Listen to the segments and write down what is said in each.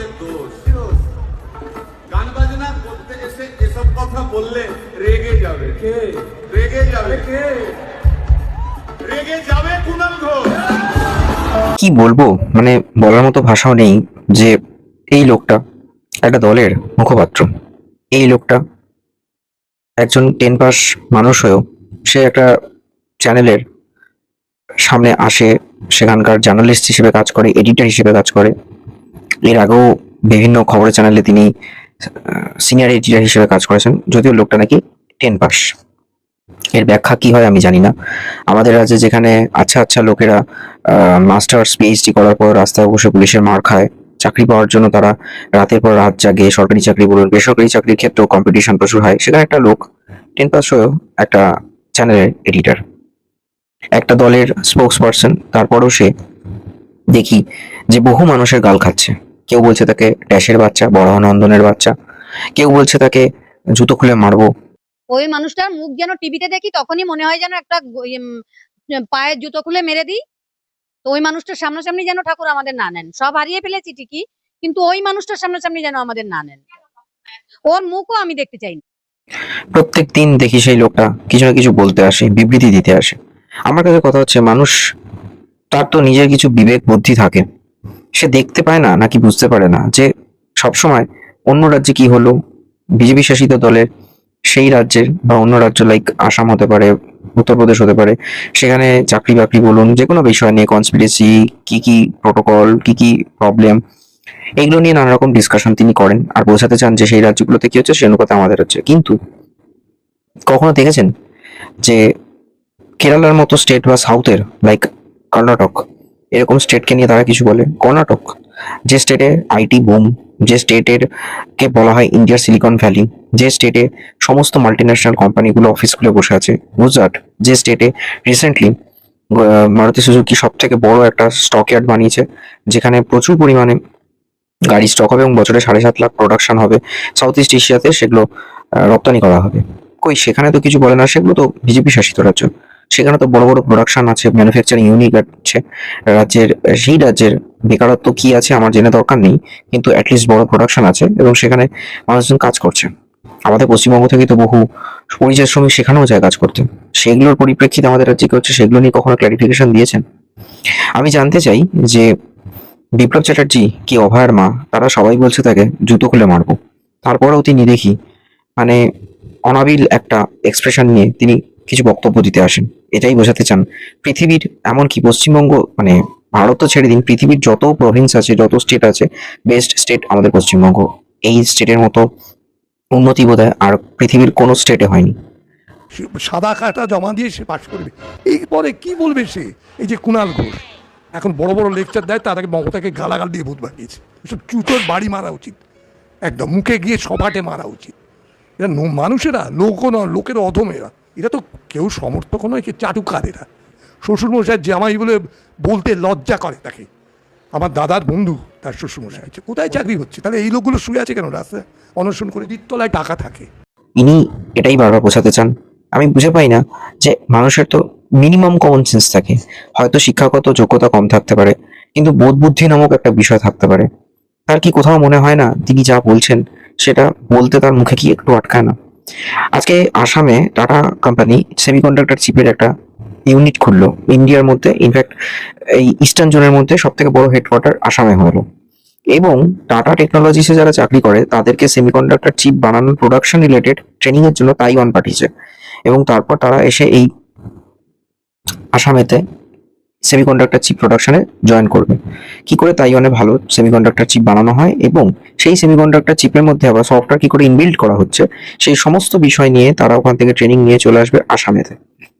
আমাদের দোষ। গান বাজনা করতে এসে এসব কথা বললে রেগে যাবে কে? রেগে যাবে কে? রেগে যাবে কুণাল ঘোষ। কি বলবো, মানে বলার মতো ভাষাও নেই যে এই লোকটা একটা দলের মুখপাত্র। এই লোকটা একজন 10 পাস মানুষ হয়েও সে একটা চ্যানেলের সামনে আসে, সেখানকার জার্নালিস্ট হিসেবে কাজ করে, এডিটর হিসেবে কাজ করে। এর আগেও বিভিন্ন খবরের চ্যানেলে তিনি সিনিয়র এডিটর হিসেবে কাজ করেছেন, যদিও লোকটা নাকি 10 পাস। এর ব্যাখ্যা কি হয় আমি জানি না। আমাদের রাজ্যে যেখানে আচ্ছা আচ্ছা লোকেরা মাস্টার্স পিএইচডি করার পর রাস্তায় বসে পুলিশের মার খায়, চাকরি পাওয়ার জন্য তারা রাতের পর রাত জাগে, সরকারি চাকরি বলুন বেসরকারি চাকরির ক্ষেত্রেও কম্পিটিশন প্রচুর হয়, সেখানে একটা লোক 10 পাস হয়েও একটা চ্যানেলের এডিটর, একটা দলের স্পোক্স পার্সন, তারপরও সে দেখি যে বহু মানুষের গাল খাচ্ছে। কেউ বলছে তাকে ড্যাশের বাচ্চা, বরাহনন্দনের বাচ্চা, কেউ বলছে তাকে জুতো খুলে মারবো। ওই মানুষটার মুখ যেন টিভিতে দেখি তখনই মনে হয় যেন একটা পায়ের জুতো খুলে মেরে দিই। তো ওই মানুষটার সামনাসামনি যেন ঠাকুর আমাদের না নেন। সব হারিয়ে ফেলেছি ঠিকই, কিন্তু ওই মানুষটার সামনাসামনি যেন আমাদের না নেন। ওর মুখও আমি দেখতে চাই না। প্রত্যেক দিন দেখি সেই লোকটা কিছু না কিছু বলতে আসে, বিবৃতি দিতে আসে। আমার কাছে কথা হচ্ছে, মানুষ তার তো নিজের কিছু বিবেক বুদ্ধি থাকে, সে দেখতে পায় না নাকি বুঝতে পারে না যে সবসময় অন্য রাজ্যে কি হলো, বিজেপি শাসিত দলের সেই রাজ্যের বা অন্য রাজ্য লাইক আসাম হতে পারে, উত্তরপ্রদেশ হতে পারে, সেখানে চাকরি বাকরি বলুন যে কোনো বিষয় নিয়ে কনস্পিরেসি, কি কি প্রোটোকল, কি কি প্রবলেম, এগুলো নিয়ে নানা রকম ডিসকাশন তিনি করেন আর বোঝাতে চান যে সেই রাজ্যগুলোতে কি হচ্ছে সেই অনুপাতে আমাদের হচ্ছে। কিন্তু কখনো দেখেছেন যে কেরালার মতো স্টেট বা সাউথের লাইক কর্ণাটক, এরকম স্টেটকে নিয়ে তারা কিছু বলে? কর্ণাটক যে স্টেটে আইটি বুম, যে স্টেটের কে বলা হয় ইন্ডিয়ার সিলিকন ভ্যালি, যে স্টেটে সমস্ত মাল্টিন্যাশনাল কোম্পানিগুলো অফিস খুলে বসে আছে, গুজরাট যে স্টেটে রিসেন্টলি মারুতি সুজুকি সব থেকে বড় একটা স্টক ইয়ার্ড বানিয়েছে, যেখানে প্রচুর পরিমাণে গাড়ি স্টক হবে এবং বছরে 7.5 লাখ প্রোডাকশন হবে, সাউথ ইস্ট এশিয়াতে সেগুলো রপ্তানি করা হবে। কই সেখানে তো কিছু বলে না, সেগুলো তো বিজেপি শাসিত রাজ্য, সেখানে তো বড় বড় প্রোডাকশন আছে, ম্যানুফ্যাকচারিং ইউনিট আছে। রাজ্যের সেই রাজ্যের বেকারত্ব কি আছে আমার জেনে দরকার নেই, কিন্তু অ্যাটলিস্ট বড় প্রোডাকশন আছে এবং সেখানে মানুষজন কাজ করছে। আমাদের পশ্চিমবঙ্গ থেকে তো বহু পরিযায়ী শ্রমিক সেখানেও যায় কাজ করতে, সেগুলোর পরিপ্রেক্ষিতে আমাদের রাজ্যে কি হচ্ছে সেগুলো নিয়ে কখনো ক্লারিফিকেশন দিয়েছেন? আমি জানতে চাই যে বিপ্লব চ্যাটার্জি কি অভয়ার মা, তারা সবাই বলছে তাকে জুতো খুলে মারবো, তারপরেও তিনি দেখি মানে অনাবিল একটা এক্সপ্রেশন নিয়ে তিনি কিছু বক্তব্য দিতে আসেন। এটাই বোঝাতে চান পৃথিবীর, এমনকি পশ্চিমবঙ্গ মানে ভারত তো ছেড়ে দিন, পৃথিবীর যত প্রভিন্স আছে, যত স্টেট আছে, বেস্ট স্টেট আমাদের পশ্চিমবঙ্গ। এই স্টেটের মতো উন্নতি বোধহয় আর পৃথিবীর কোনো স্টেটে হয়নি। সাদা কাটা জমা দিয়ে সে পাশ করবে, এরপরে কি বলবে সে? এই যে কুণাল ঘোষ এখন বড় বড় লেকচার দেয়, তাদেরকে মমতাকে গালাগাল দিয়ে ভূত বানিয়েছে। এসব চুতোর বাড়ি মারা উচিত, একদম মুখে গিয়ে সপাটে মারা উচিত। এরা মানুষেরা লোকও নয়, লোকের অধমেরা, এরা তো কেউ সমর্থক নয়, কে চাটুকার এরা। শ্বশুরমশাইয়ের জামাই বলে বলতে লজ্জা করে তাকে। আমার দাদার বন্ধু তার শ্বশুরমশাই আছে, কোথায় চাকরি হচ্ছে? তাহলে এই লোকগুলো শুয়ে আছে কেন রাস্তায় অনশন করে? দ্বিতলায় টাকা থাকে। ইনি এটাই বারবার বোঝাতে চান। আমি বুঝে পাই না যে মানুষের তো মিনিমাম কমন সেন্স থাকে, হয়তো শিক্ষাগত যোগ্যতা কম থাকতে পারে, কিন্তু বোধ বুদ্ধি নামক একটা বিষয় থাকতে পারে। তার কি কোথাও মনে হয় না তিনি যা বলছেন সেটা বলতে তার মুখে কি একটু আটকায় না? আজকে আসামে টাটা কোম্পানি সেমিকন্ডাক্টর চিপের একটা ইউনিট খুললো ইন্ডিয়ার মধ্যে, ইনফ্যাক্ট এই ইস্টার্ন জোনের মধ্যে সব থেকে বড় হেডকোয়ার্টার আসামে হলো। এবং টাটা টেকনোলজিসে যারা চাকরি করে তাদেরকে সেমিকন্ডাক্টর চিপ বানানোর প্রোডাকশন রিলেটেড ট্রেনিং এর জন্য তাইওয়ান পাঠিয়েছে, এবং তারপর তারা এসে এই আসামেতে সেমিকন্ডাক্টর চিপ প্রোডাকশনে জয়েন করবে। কি করে তাইওয়ানে ভালো সেমিকন্ডাক্টর চিপ বানানো হয় এবং সেই সেমিকন্ডাক্টর চিপের মধ্যে আবার সফটওয়্যার কি করে ইনবিল্ড করা হচ্ছে, সেই সমস্ত বিষয় নিয়ে তারা ওখান থেকে ট্রেনিং নিয়ে চলে আসবে আসামেতে,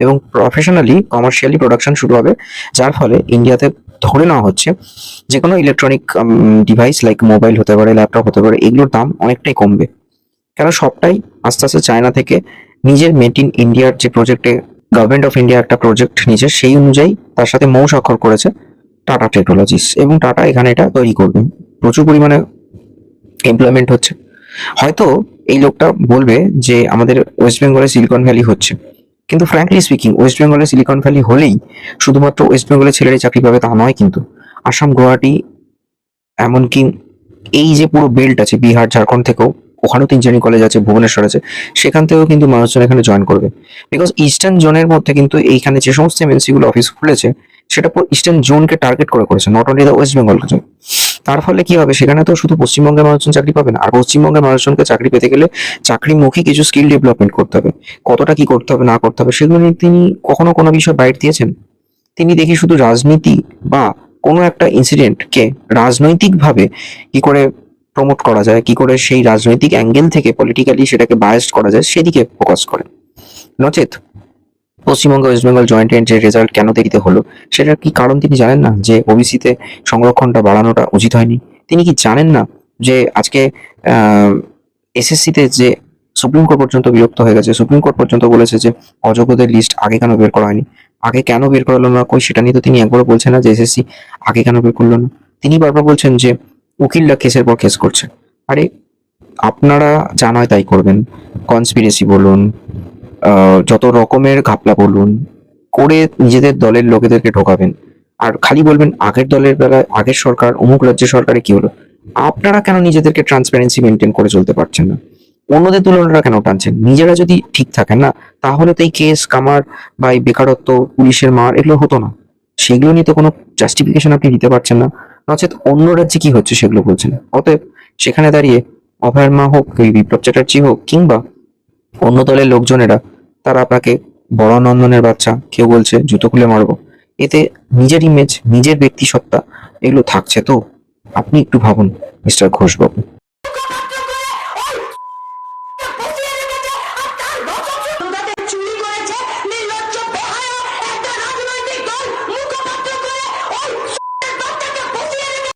এবং প্রফেশনালি কমার্শিয়ালি প্রোডাকশন শুরু হবে। যার ফলে ইন্ডিয়াতে ধরে নেওয়া হচ্ছে যে কোনো ইলেকট্রনিক ডিভাইস লাইক মোবাইল হতে পারে, ল্যাপটপ হতে পারে, এগুলোর দাম অনেকটাই কমবে, কারণ সবটাই আস্তে আস্তে চায়না থেকে নিজের মেড ইন ইন্ডিয়ার যে প্রজেক্টে গভর্নমেন্ট অফ ইন্ডিয়া একটা প্রজেক্ট নিয়েছে সেই অনুযায়ী তার সাথে মৌ স্বাক্ষর করেছে টাটা টেকনোলজিস, এবং টাটা এখানে এটা তৈরি করবে। প্রচুর পরিমাণে এমপ্লয়মেন্ট হচ্ছে। হয়তো এই লোকটা বলবে যে আমাদের ওয়েস্ট বেঙ্গলে সিলিকন ভ্যালি হচ্ছে, কিন্তু ফ্র্যাঙ্কলি স্পিকিং ওয়েস্ট বেঙ্গলে সিলিকন ভ্যালি হলেই শুধুমাত্র ওয়েস্ট বেঙ্গলের ছেলেরাই চাকরি পাবে তা নয়, কিন্তু আসাম, গুয়াহাটি, এমনকি এই যে পুরো বেল্ট আছে, বিহার ঝাড়খণ্ড থেকেও, ওখানেও তো ইঞ্জিনিয়ারিং কলেজ আছে, ভুবনেশ্বর আছে, সেখান থেকেও কিন্তু মানুষজন এখানে জয়েন করবে। বিকজ ইস্টার্ন জোনের মধ্যে কিন্তু এইখানে যে সমস্ত এমএনসি গুলো অফিস খুলেছে সেটা পুরো ইস্টার্ন জোনকে টার্গেট করে করেছে, not only the West Bengal. তার ফলে কি হবে, সেখানে তো শুধু পশ্চিমবঙ্গের মানুষজন চাকরি পাবে না, আর পশ্চিমবঙ্গের মানুষজনকে চাকরি পেতে গেলে চাকরিমুখী কিছু স্কিল ডেভেলপমেন্ট করতে হবে। কতটা কি করতে হবে না করতে হবে সেগুলো নিয়ে তিনি কখনো কোনো বিষয় বাইট দিয়েছেন? তিনি দেখি শুধু রাজনীতি বা কোনো একটা ইনসিডেন্টকে রাজনৈতিকভাবে কি করে প্রমোট করা যায়, কি করে সেই রাজনৈতিক অ্যাঙ্গেল থেকে পলিটিক্যালি সেটাকে বায়াস্ট করা যায় সেদিকে ফোকাস করে। নচেত পশ্চিমবঙ্গ ওয়েস্ট বেঙ্গল জয়েন্ট এর যে রেজাল্ট কেন দেরিতে হলো সেটার কি কারণ তিনি জানেন না? যে ওবিসিতে সংরক্ষণটা বাড়ানোটা উচিত হয়নি? তিনি কি জানেন না যে আজকে এসএসসিতে যে সুপ্রিম কোর্ট পর্যন্ত বিরক্ত হয়ে গেছে, সুপ্রিম কোর্ট পর্যন্ত বলেছে যে অযোগ্যদের লিস্ট আগে কেন বের করা হয়নি, আগে কেন বের করালো না, কই সেটা নিয়ে তো তিনি একবারও বলছেন না যে এসএসসি আগে কেন বের করলো না। তিনি বারবার বলছেন যে উকিলরা কেসের পর কেস করছে। আরে আপনারা যা নয় তাই করবেন, কনস্পিরেসি বলুন, যত রকমের ঘাপলা বলুন করে নিজেদের দলের লোকেদেরকে ঢোকাবেন, আর খালি বলবেন আগের দলের বেলায় আগের সরকার অমুক রাজ্যের সরকারে কি হলো। আপনারা কেন নিজেদেরকে ট্রান্সপারেন্সি মেনটেন করে চলতে পারছেন না? অন্যদের তুলনাটা কেন টানছেন? নিজেরা যদি ঠিক থাকেন না, তাহলে তো এই কেস কামার বা এই বেকারত্ব, পুলিশের মার, এগুলো হতো না। সেগুলো নিয়ে তো কোনো জাস্টিফিকেশন আপনি দিতে পারছেন না, নচেত অন্য রাজ্যে কি হচ্ছে সেগুলো বলছেন। অতএব সেখানে দাঁড়িয়ে অভয়ের মা হোক, এই বিপ্লব চ্যাটার্জি হোক, কিংবা অন্য দলের লোকজনেরা, তারা আপনাকে বড় নন্দনের বাচ্চা, কেউ বলছে জুতো খুলে মারবো, এতে নিজের ইমেজ, নিজের ব্যক্তিসত্তা এগুলো থাকছে তো? আপনি একটু ভাবুন মিস্টার ঘোষবাবু।